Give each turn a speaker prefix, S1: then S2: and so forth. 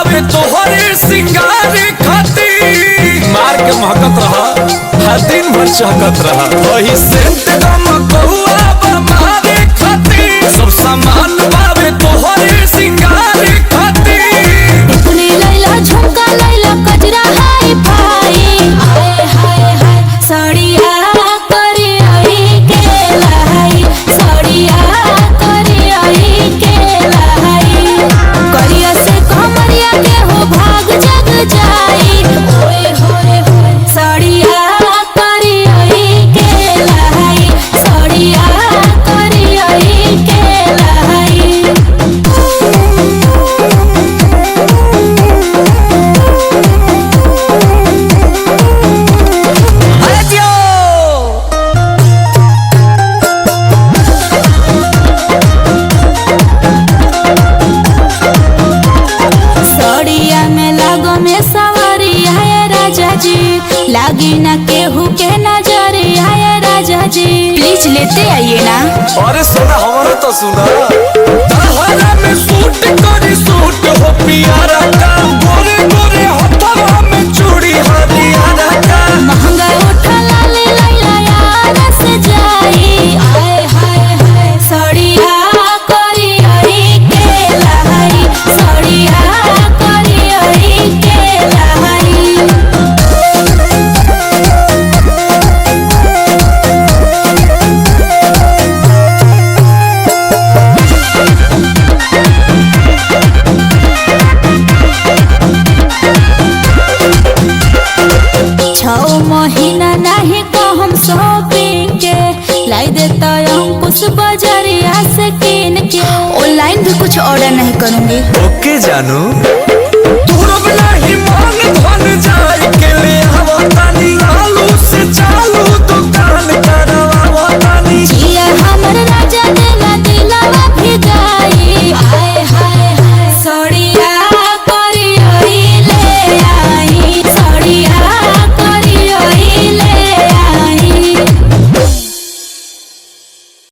S1: बावे तोहरे सिंगार खाती मार के महकत रहा हर दिन भर चहकत रहा वही सेंट गमकौआ बमारे खाती सब सामान बावे तोहरे सिंगार खाती
S2: इतनी लैला झुमका लैला कजरा हाय भाई हाय हाय हाय साड़िया करे आई के लाई साड़िया करे आई के लाई करिया से कमरिया के हो भाग जग जाई ओए होए होए साड़िया करे आई के लाई साड़िया करे आई के लाई सड़िया में लागो में सवारी है राजा जी लागी ना केहू के नजरिया है राजा जी प्लीज लेते आइए ना।
S1: अरे सोना हमारा तो सुना तहरा में सूट करी सूट हो पियारा का गोरे गोरे हथवा में चूड़ी हरियारा का
S2: महंगा उठा लाले लैला यार से जाई हाय हाय हाय सड़िया करी आई के लाई सड़िया करी आई के लाई छौ महीना नहीं को हम शॉपिंग के लाई देता अंकुश बाजारिया से किन के ऑनलाइन भी कुछ ऑर्डर नहीं करूंगी।
S1: ओके जानू।